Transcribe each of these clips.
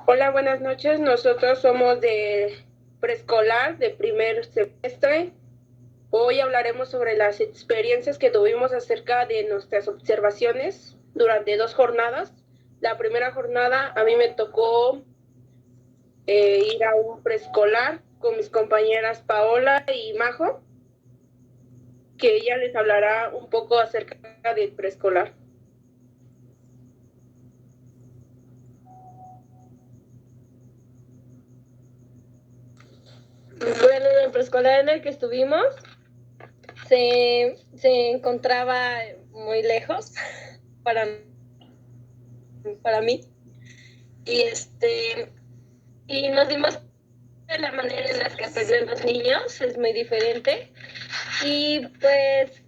Hola, buenas noches. Nosotros somos de preescolar, de primer semestre. Hoy hablaremos sobre las experiencias que tuvimos acerca de nuestras observaciones durante 2 jornadas. La primera jornada a mí me tocó ir a un preescolar con mis compañeras Paola y Majo, que ella les hablará un poco acerca del preescolar. Bueno, en el preescolar en el que estuvimos se encontraba muy lejos para, para mí y y nos dimos de la manera en la que aprenden los niños es muy diferente y pues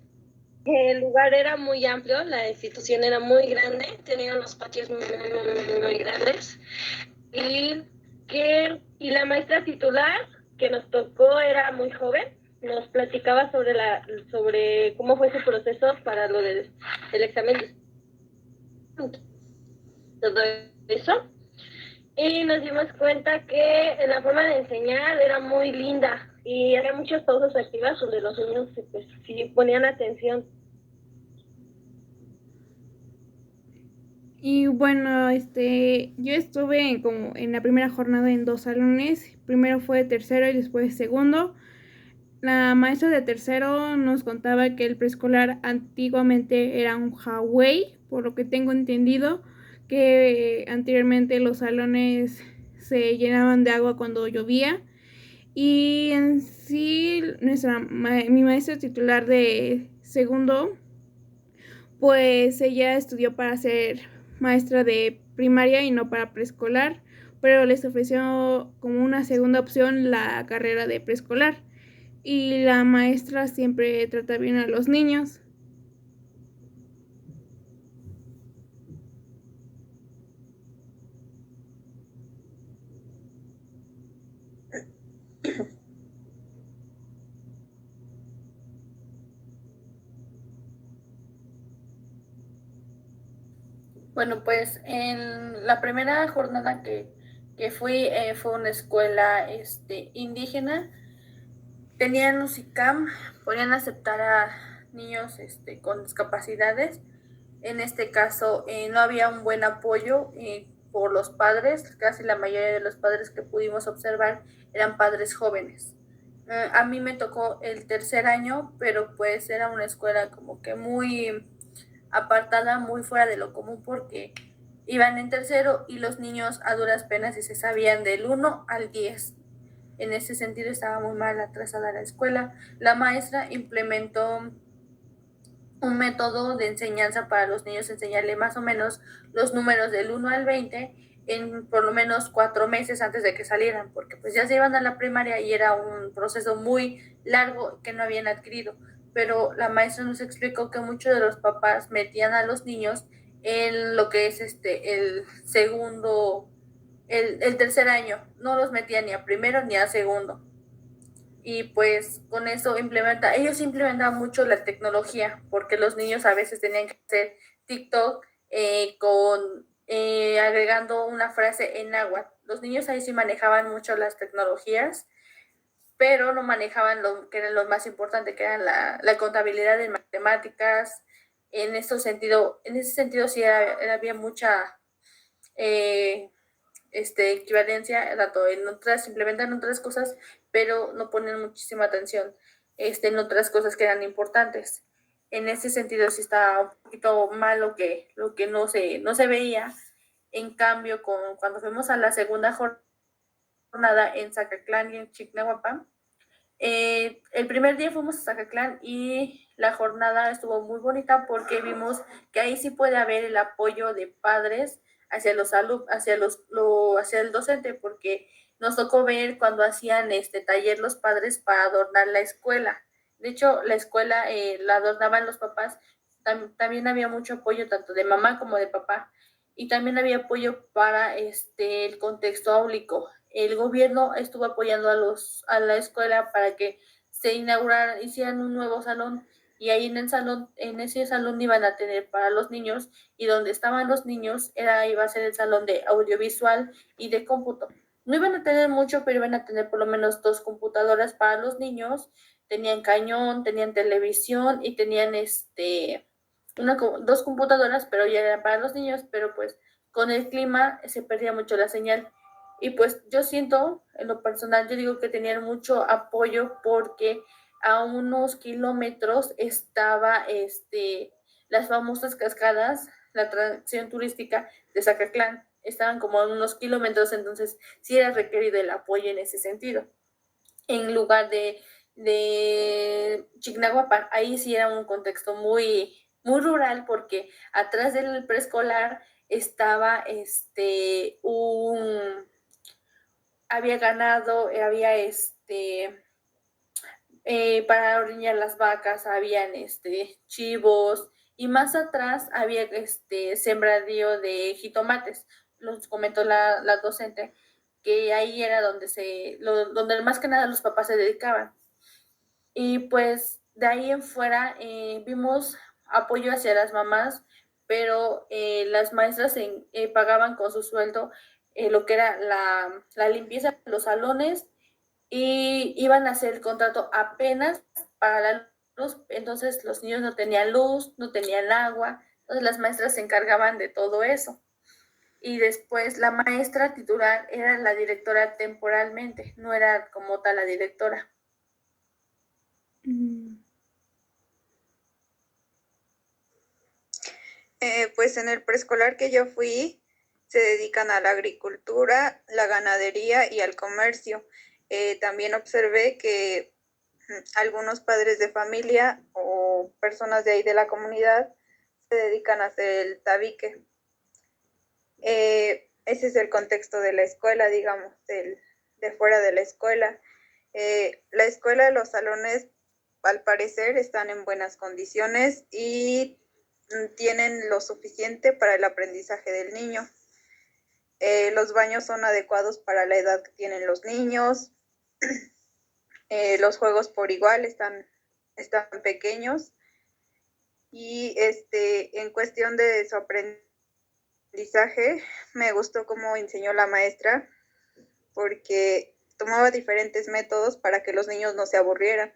el lugar era muy amplio, la institución era muy grande, tenía unos patios muy grandes y y la maestra titular que nos tocó era muy joven, nos platicaba sobre cómo fue su proceso para lo del examen de todo eso, y nos dimos cuenta que la forma de enseñar era muy linda y había muchas pausas activas donde los niños pues, sí ponían atención. Y bueno, yo estuve como en la primera jornada en 2 salones. Primero fue tercero y después segundo. La maestra de tercero nos contaba que el preescolar antiguamente era un Huawei, por lo que tengo entendido, que anteriormente los salones se llenaban de agua cuando llovía. Y en sí, mi maestra titular de segundo, pues ella estudió para ser maestra de primaria y no para preescolar, pero les ofreció como una segunda opción la carrera de preescolar. Y la maestra siempre trata bien a los niños. Bueno, pues en la primera jornada que fui fue una escuela indígena. Tenían UCICAM, podían aceptar a niños con discapacidades. En este caso no había un buen apoyo por los padres, casi la mayoría de los padres que pudimos observar eran padres jóvenes. A mí me tocó el tercer año, pero pues era una escuela como que muy apartada, muy fuera de lo común porque iban en tercero y los niños a duras penas y se sabían del 1 al 10. En ese sentido estaba muy mal atrasada la escuela. La maestra implementó un método de enseñanza para los niños, enseñarle más o menos los números del 1 al 20 en por lo menos 4 meses antes de que salieran, porque pues ya se iban a la primaria y era un proceso muy largo que no habían adquirido. Pero la maestra nos explicó que muchos de los papás metían a los niños en lo que es el segundo, el tercer año, no los metían ni a primero ni a segundo. Y pues con eso ellos implementan mucho la tecnología, porque los niños a veces tenían que hacer TikTok agregando una frase en náhuatl. Los niños ahí sí manejaban mucho las tecnologías, pero no manejaban lo que era lo más importante, que era la contabilidad en matemáticas. En ese sentido sí había mucha equivalencia, tanto en otras, implementan otras cosas, pero no ponen muchísima atención en otras cosas que eran importantes. En ese sentido sí está un poquito mal lo que no se veía. En cambio, cuando fuimos a la segunda jornada en Zacatlán y en Chignahuapan, el primer día fuimos a Zacatlán y la jornada estuvo muy bonita porque vimos que ahí sí puede haber el apoyo de padres hacia los alumnos, hacia el docente, porque nos tocó ver cuando hacían este taller los padres para adornar la escuela. De hecho, la escuela la adornaban los papás. También había mucho apoyo tanto de mamá como de papá, y también había apoyo para el contexto áulico. El gobierno estuvo apoyando a la escuela para que se inaugurara, hicieran un nuevo salón, y ahí en ese salón iban a tener para los niños, y donde estaban los niños iba a ser el salón de audiovisual y de cómputo. No iban a tener mucho, pero iban a tener por lo menos 2 computadoras para los niños, tenían cañón, tenían televisión y tenían 2 computadoras, pero ya eran para los niños, pero pues con el clima se perdía mucho la señal. Y pues yo siento, en lo personal, yo digo que tenían mucho apoyo porque a unos kilómetros estaba las famosas cascadas, la atracción turística de Zacatlán. Estaban como a unos kilómetros, entonces sí era requerido el apoyo en ese sentido. En lugar de Chignahuapan, ahí sí era un contexto muy, muy rural, porque atrás del preescolar estaba había ganado, había para ordeñar las vacas, habían chivos, y más atrás había sembradío de jitomates. Nos comentó la docente que ahí era donde más que nada los papás se dedicaban. Y pues de ahí en fuera vimos apoyo hacia las mamás, pero las maestras pagaban con su sueldo lo que era la limpieza de los salones, y iban a hacer el contrato apenas para la luz. Entonces los niños no tenían luz, no tenían agua, entonces las maestras se encargaban de todo eso. Y después la maestra titular era la directora temporalmente, no era como tal la directora. Pues en el preescolar que yo fui, se dedican a la agricultura, la ganadería y al comercio. También observé que algunos padres de familia o personas de ahí de la comunidad se dedican a hacer el tabique. Ese es el contexto de la escuela, digamos, de fuera de la escuela. La escuela, los salones, al parecer, están en buenas condiciones y tienen lo suficiente para el aprendizaje del niño. Los baños son adecuados para la edad que tienen los niños. Los juegos por igual están pequeños. Y en cuestión de su aprendizaje, me gustó cómo enseñó la maestra, porque tomaba diferentes métodos para que los niños no se aburrieran.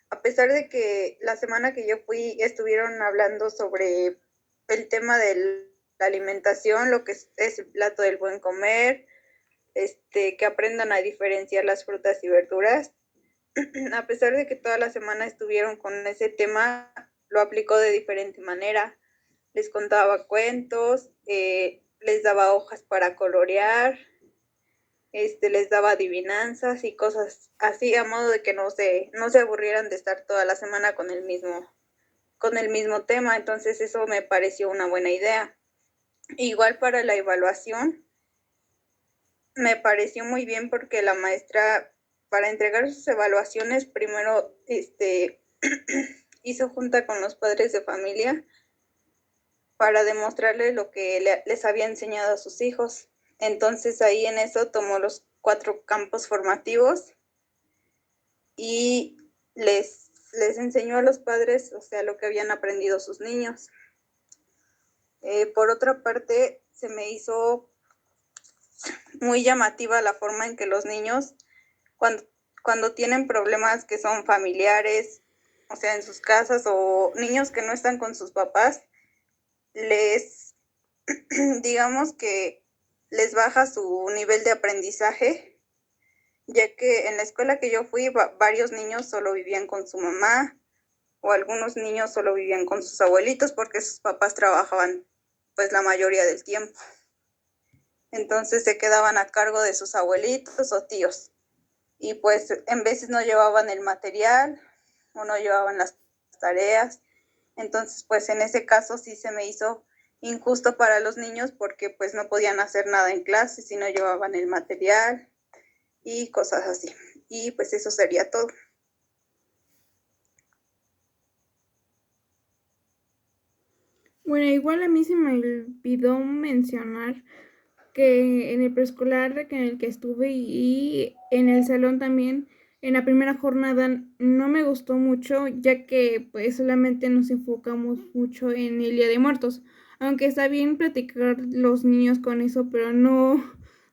A pesar de que la semana que yo fui estuvieron hablando sobre el tema de la alimentación, lo que es el plato del buen comer, que aprendan a diferenciar las frutas y verduras. A pesar de que toda la semana estuvieron con ese tema, lo aplicó de diferente manera. Les contaba cuentos, les daba hojas para colorear, les daba adivinanzas y cosas así, a modo de que no se aburrieran de estar toda la semana con el mismo tema. Entonces eso me pareció una buena idea. Igual para la evaluación, me pareció muy bien, porque la maestra, para entregar sus evaluaciones, primero hizo junta con los padres de familia para demostrarles lo que les había enseñado a sus hijos. Entonces ahí en eso tomó los 4 campos formativos y les enseñó a los padres, o sea, lo que habían aprendido sus niños. Por otra parte, se me hizo muy llamativa la forma en que los niños, cuando tienen problemas que son familiares, o sea, en sus casas, o niños que no están con sus papás, digamos que les baja su nivel de aprendizaje, ya que en la escuela que yo fui, varios niños solo vivían con su mamá, o algunos niños solo vivían con sus abuelitos porque sus papás trabajaban pues la mayoría del tiempo. Entonces se quedaban a cargo de sus abuelitos o tíos, y pues en veces no llevaban el material o no llevaban las tareas. Entonces pues en ese caso sí se me hizo injusto para los niños, porque pues no podían hacer nada en clase si no llevaban el material y cosas así. Y pues eso sería todo. Bueno, igual a mí se me olvidó mencionar que en el preescolar en el que estuve y en el salón también en la primera jornada no me gustó mucho, ya que pues solamente nos enfocamos mucho en el Día de Muertos. Aunque está bien platicar los niños con eso, pero no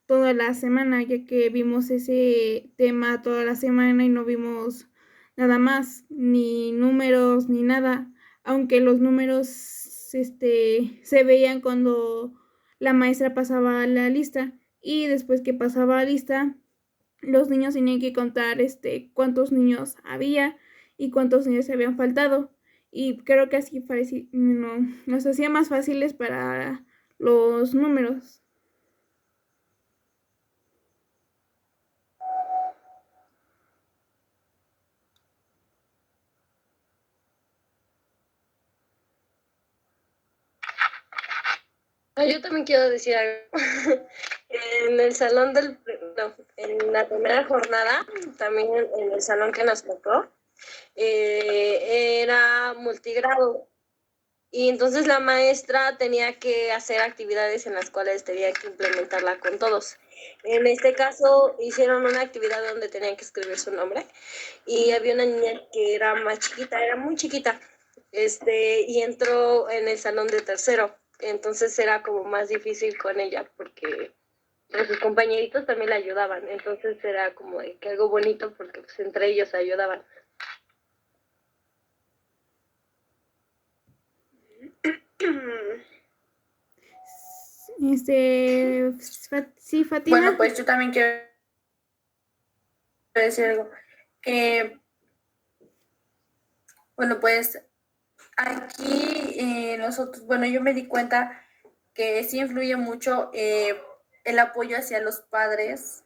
toda la semana, ya que vimos ese tema toda la semana y no vimos nada más, ni números, ni nada. Aunque los números se veían cuando la maestra pasaba la lista, y después que pasaba la lista, los niños tenían que contar cuántos niños había y cuántos niños se habían faltado. Y creo que así nos hacía más fáciles para los números. Yo también quiero decir algo. En el salón en la primera jornada, también en el salón que nos tocó, era multigrado. Y entonces la maestra tenía que hacer actividades en las cuales tenía que implementarla con todos. En este caso hicieron una actividad donde tenían que escribir su nombre y había una niña que era más chiquita, era muy chiquita, y entró en el salón de tercero. Entonces era como más difícil con ella porque sus compañeritos también la ayudaban. Entonces era como de que algo bonito porque pues entre ellos se ayudaban. Sí, Fátima. Bueno, pues yo también quiero decir algo. Bueno, pues aquí nosotros, bueno, yo me di cuenta que sí influye mucho el apoyo hacia los padres,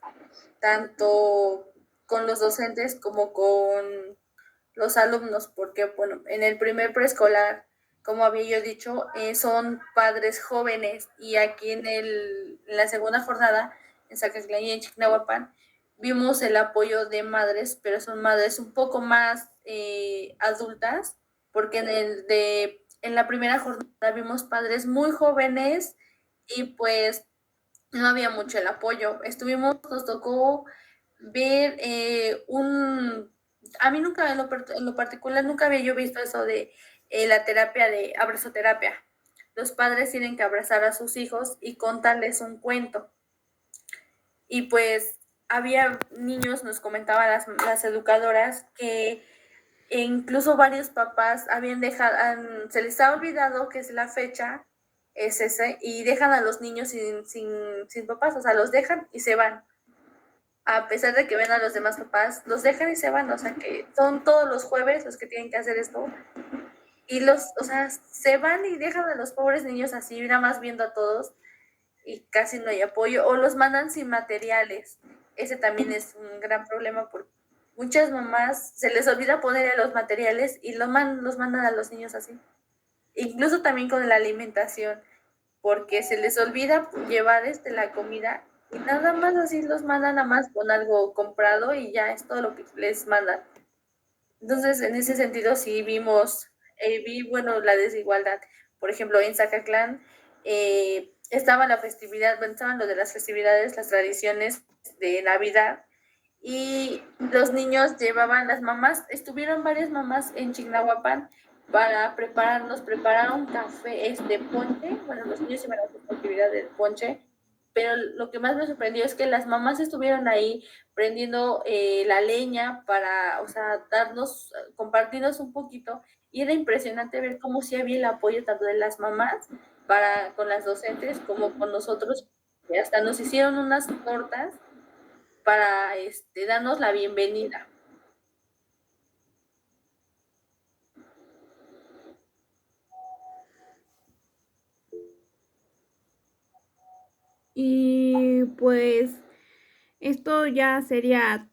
tanto con los docentes como con los alumnos, porque, bueno, en el primer preescolar, como había yo dicho, son padres jóvenes, y aquí en la segunda jornada, en Zacatlán y en Chignahuapan, vimos el apoyo de madres, pero son madres un poco más adultas, porque en la primera jornada vimos padres muy jóvenes y pues no había mucho el apoyo. Nos tocó ver a mí nunca, en lo particular, nunca había yo visto eso de la terapia de abrazoterapia. Los padres tienen que abrazar a sus hijos y contarles un cuento. Y pues había niños, nos comentaban las educadoras, que incluso varios papás habían dejado, se les ha olvidado que es la fecha, es ese, y dejan a los niños sin papás, o sea, los dejan y se van. A pesar de que ven a los demás papás, los dejan y se van, o sea, que son todos los jueves los que tienen que hacer esto. Y o sea, se van y dejan a los pobres niños así, nada más viendo a todos, y casi no hay apoyo, o los mandan sin materiales. Ese también es un gran problema porque muchas mamás se les olvida ponerle los materiales y los mandan a los niños así. Incluso también con la alimentación, porque se les olvida llevar la comida y nada más así los mandan nada más con algo comprado y ya es todo lo que les mandan. Entonces, en ese sentido sí vi, bueno, la desigualdad. Por ejemplo, en Zacatlán estaba la festividad, bueno, estaban lo de las festividades, las tradiciones de Navidad, y los niños las mamás, estuvieron varias mamás en Chignahuapan para prepararon café, ponche. Bueno, los niños iban a hacer la actividad del ponche, pero lo que más me sorprendió es que las mamás estuvieron ahí prendiendo la leña para, o sea, compartirnos un poquito, y era impresionante ver cómo sí había el apoyo tanto de las mamás con las docentes como con nosotros, y hasta nos hicieron unas tortas para darnos la bienvenida. Y pues esto ya sería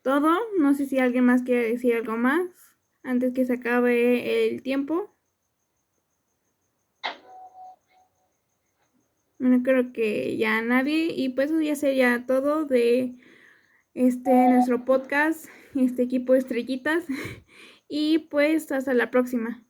todo. No sé si alguien más quiere decir algo más antes que se acabe el tiempo. Bueno, creo que ya nadie, y pues eso ya sería todo de nuestro podcast, equipo Estrellitas, y pues hasta la próxima.